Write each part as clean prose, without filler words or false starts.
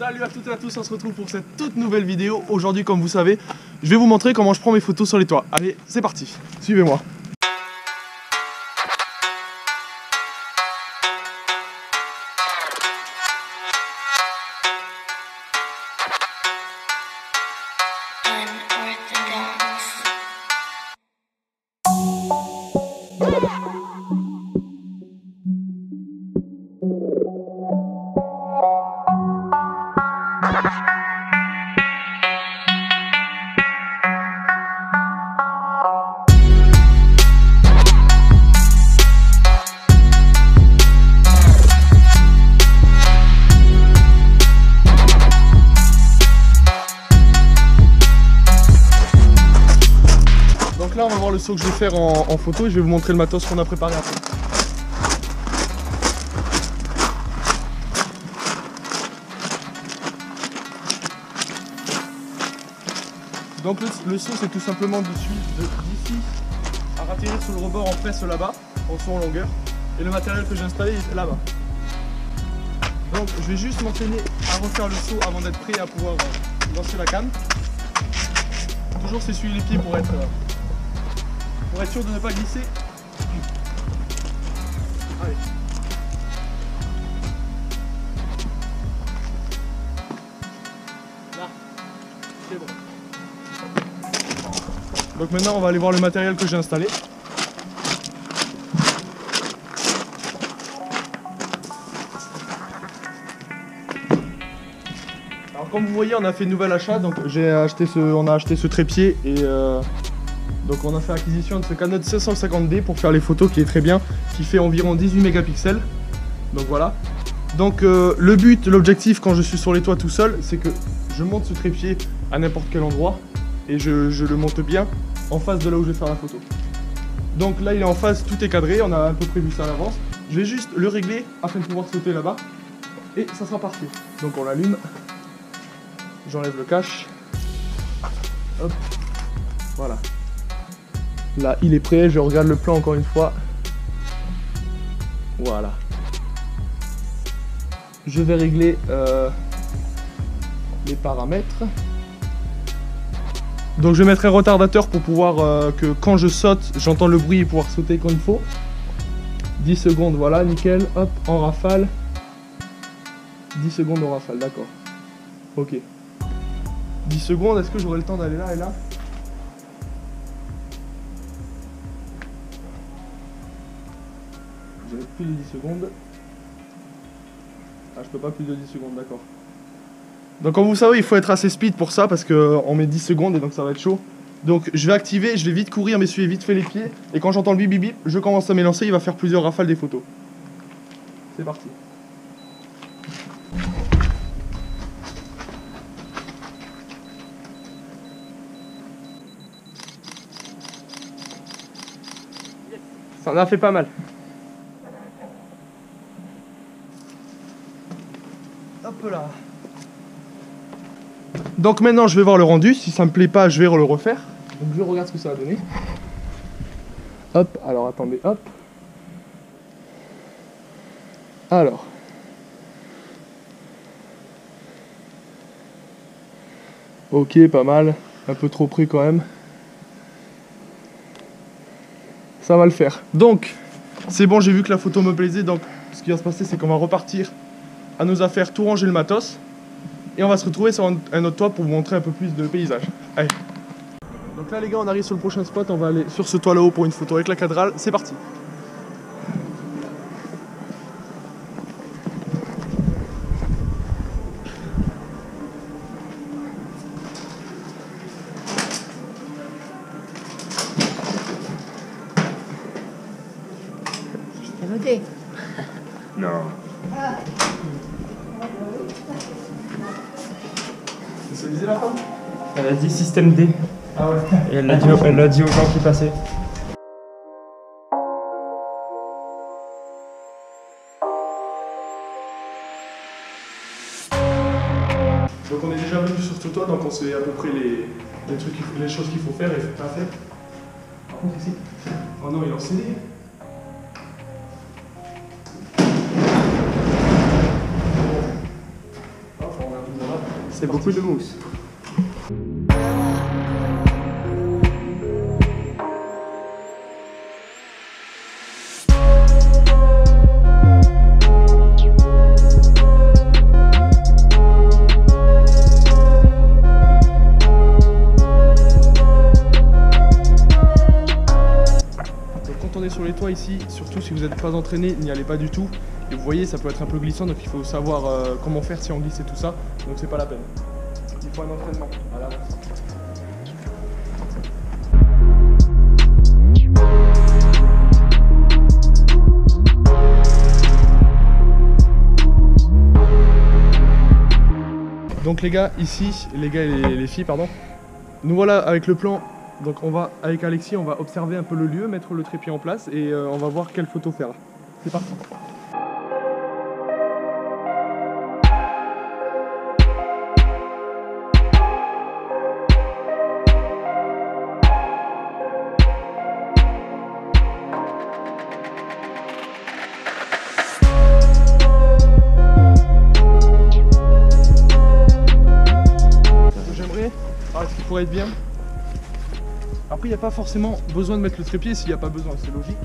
Salut à toutes et à tous, on se retrouve pour cette toute nouvelle vidéo. Aujourd'hui, comme vous savez, je vais vous montrer comment je prends mes photos sur les toits. Allez, c'est parti, suivez-moi. Donc là on va voir le saut que je vais faire en photo et je vais vous montrer le matos qu'on a préparé après. Donc le saut c'est tout simplement d'ici à ratterrir sur le rebord en presse là-bas, en saut en longueur. Et le matériel que j'ai installé est là-bas. Donc je vais juste m'entraîner à refaire le saut avant d'être prêt à pouvoir lancer la canne. Toujours s'essuyer les pieds pour être sûr de ne pas glisser. Allez. Là, c'est bon. Donc maintenant on va aller voir le matériel que j'ai installé. Alors comme vous voyez on a fait une nouvelle achat, donc on a acheté ce trépied et donc on a fait acquisition de ce Canon 750D pour faire les photos qui est très bien, qui fait environ 18 mégapixels. Donc voilà. Donc le but, l'objectif quand je suis sur les toits tout seul, c'est que je monte ce trépied à n'importe quel endroit et je le monte bien en face de là où je vais faire la photo. Donc là il est en face, tout est cadré, on a un peu prévu ça à l'avance. Je vais juste le régler afin de pouvoir sauter là-bas et ça sera parfait. Donc on l'allume, j'enlève le cache, hop, voilà. Là il est prêt, je regarde le plan encore une fois. Voilà. Je vais régler les paramètres. Donc je vais mettre un retardateur pour pouvoir que quand je saute, j'entends le bruit et pouvoir sauter quand il faut. 10 secondes, voilà, nickel. Hop, en rafale. 10 secondes en rafale, d'accord. Ok. 10 secondes, est-ce que j'aurai le temps d'aller là et là? Je vais plus de 10 secondes. Ah, je peux pas plus de 10 secondes, d'accord. Donc comme vous savez, il faut être assez speed pour ça parce qu'on met 10 secondes et donc ça va être chaud. Donc je vais activer, je vais vite courir, m'essuyer vite fait les pieds. Et quand j'entends le bip bip bip, je commence à m'élancer, il va faire plusieurs rafales des photos. C'est parti. Ça en a fait pas mal. Hop là. Donc maintenant je vais voir le rendu, si ça me plaît pas je vais le refaire. Donc je regarde ce que ça a donné. Hop, alors attendez, hop. Alors. Ok, pas mal. Un peu trop près quand même. Ça va le faire. Donc, c'est bon, j'ai vu que la photo me plaisait. Donc, ce qui va se passer, c'est qu'on va repartir à nos affaires, tout ranger le matos. Et on va se retrouver sur un autre toit pour vous montrer un peu plus de paysage. Allez. Donc là les gars on arrive sur le prochain spot, on va aller sur ce toit là-haut pour une photo avec la cadrale, c'est parti. T'as noté? Non. C'est ce que disait la femme? Elle a dit système D. Ah ouais. Et elle l'a dit aux gens qui passaient. Donc on est déjà venu sur ce toit, donc on sait à peu près les choses qu'il faut faire et pas faire. Par contre ici, oh non il est en CD. Oh, faut regarder C'est beaucoup de mousse. Sur les toits ici, surtout si vous n'êtes pas entraîné, n'y allez pas du tout. Et vous voyez, ça peut être un peu glissant, donc il faut savoir comment faire si on glisse et tout ça. Donc c'est pas la peine. Il faut un entraînement à l'avance. Donc les gars, ici, les gars et les filles, pardon, nous voilà avec le plan. Donc on va, avec Alexis, on va observer un peu le lieu, mettre le trépied en place et on va voir quelle photo faire. C'est parti. J'aimerais, ce qui pourrait être bien. Après, il n'y a pas forcément besoin de mettre le trépied s'il n'y a pas besoin, c'est logique.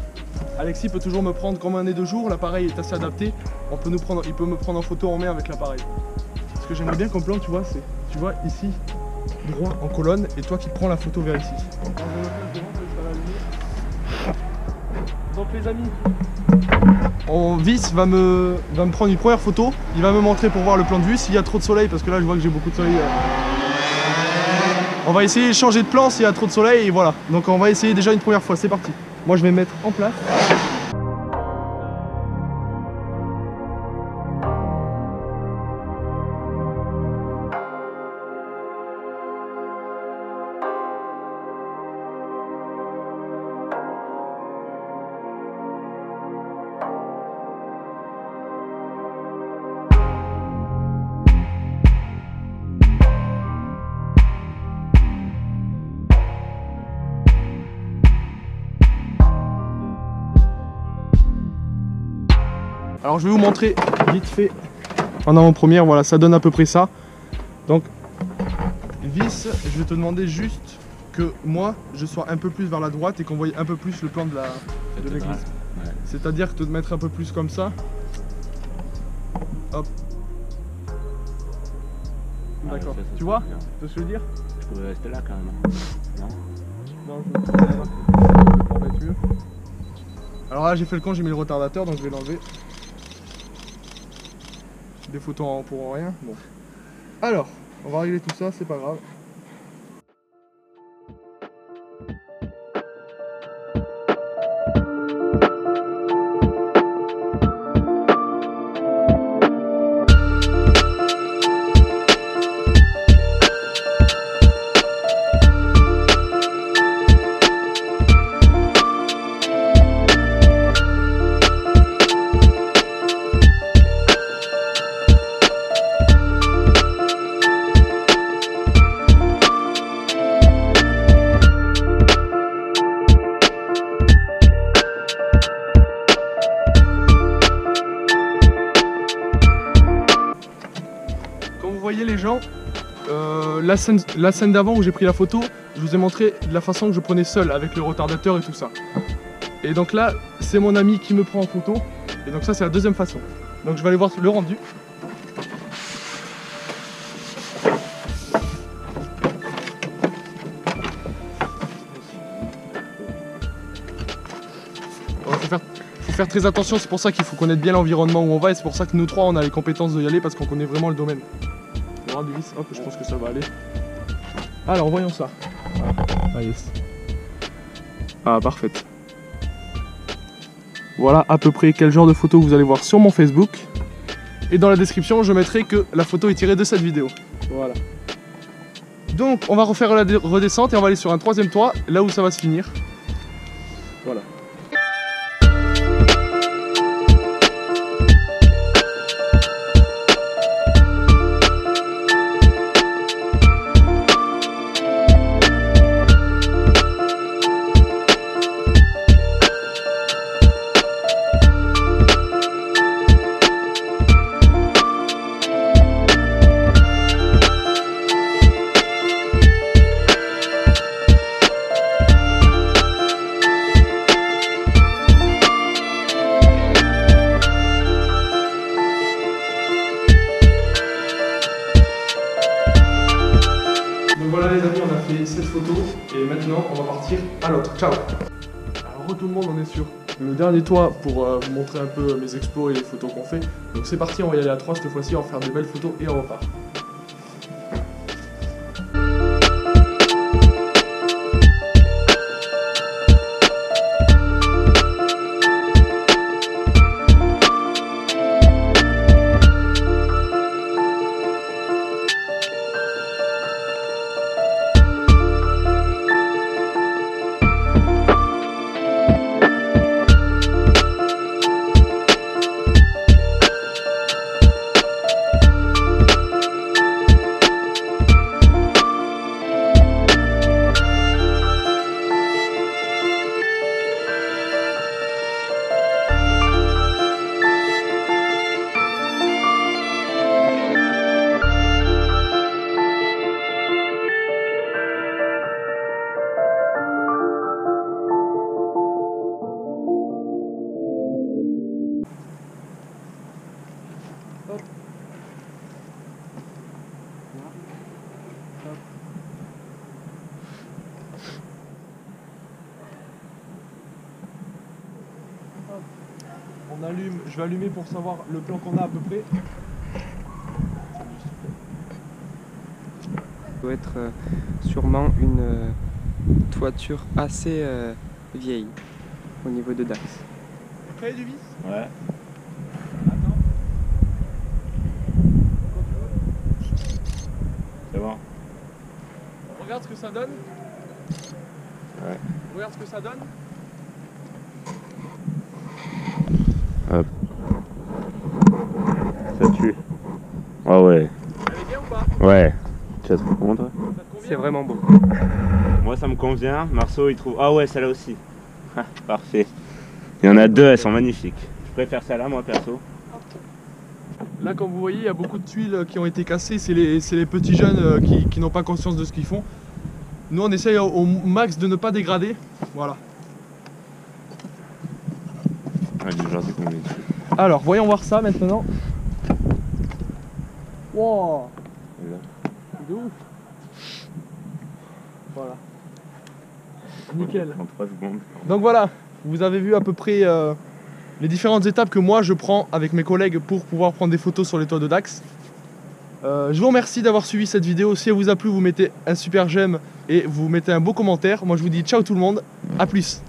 Alexis peut toujours me prendre comme un nez de jour, l'appareil est assez adapté. Il peut me prendre en photo en main avec l'appareil. Ce que j'aimerais bien comme plan, tu vois, c'est, tu vois, ici, droit en colonne, et toi qui prends la photo vers ici. Donc les amis, Vice va me prendre une première photo, il va me montrer pour voir le plan de vue, s'il y a trop de soleil, parce que là je vois que j'ai beaucoup de soleil. On va essayer de changer de plan s'il y a trop de soleil et voilà. Donc on va essayer déjà une première fois, c'est parti. Moi je vais me mettre en place. Alors je vais vous montrer vite fait en avant-première, voilà, ça donne à peu près ça. Donc Vice, je vais te demander juste que moi je sois un peu plus vers la droite et qu'on voie un peu plus le plan de l'église. Ouais. C'est-à-dire te mettre un peu plus comme ça. Hop. D'accord. Tu vois ce que je veux dire? Je pourrais rester là quand même. Non, je vais mettre mieux. Alors là j'ai fait le con, j'ai mis le retardateur donc je vais l'enlever. Des photos pour rien. Bon. Alors, on va régler tout ça, c'est pas grave. Vous voyez les gens, la scène d'avant où j'ai pris la photo, je vous ai montré de la façon que je prenais seul avec le retardateur et tout ça. Et donc là, c'est mon ami qui me prend en photo. Et donc ça, c'est la deuxième façon. Donc je vais aller voir le rendu. Faut faire très attention, c'est pour ça qu'il faut connaître bien l'environnement où on va. Et c'est pour ça que nous trois, on a les compétences de y aller parce qu'on connaît vraiment le domaine. Hop, je pense que ça va aller. Alors, voyons ça. Ah, yes. Ah, parfaite. Voilà à peu près quel genre de photo vous allez voir sur mon Facebook. Et dans la description, je mettrai que la photo est tirée de cette vidéo. Voilà. Donc, on va refaire la redescente et on va aller sur un troisième toit, là où ça va se finir. Voilà. maintenant, on va partir à l'autre. Ciao. Alors tout le monde, on est sur le dernier toit pour vous montrer un peu mes expos et les photos qu'on fait. Donc c'est parti, on va y aller à 3 cette fois-ci, on va faire des belles photos et on repart. On allume, je vais allumer pour savoir le plan qu'on a à peu près. Ça doit être sûrement une toiture assez vieille au niveau de Dax. Prêt du vis? Ouais. Attends. C'est bon. On regarde ce que ça donne. Ouais. On regarde ce que ça donne. Hop. Ça tue. Ah ouais. Elle est bien ou pas? Ouais. Tu as trouvé comment toi? Ça te convient? C'est vraiment beau. Moi ça me convient. Marceau il trouve. Ah ouais, celle-là aussi. Ah, parfait. Il y en a deux, elles sont magnifiques. Je préfère celle-là moi perso. Là, comme vous voyez, il y a beaucoup de tuiles qui ont été cassées. C'est les petits jeunes qui n'ont pas conscience de ce qu'ils font. Nous, on essaye au max de ne pas dégrader. Voilà. Ouais, du genre, c'est combien? Alors, voyons voir ça maintenant. Wow, de ouf. Voilà. Nickel. En 3 secondes. Donc voilà, vous avez vu à peu près les différentes étapes que moi je prends avec mes collègues pour pouvoir prendre des photos sur les toits de Dax. Je vous remercie d'avoir suivi cette vidéo. Si elle vous a plu, vous mettez un super j'aime et vous mettez un beau commentaire. Moi je vous dis ciao tout le monde, à plus.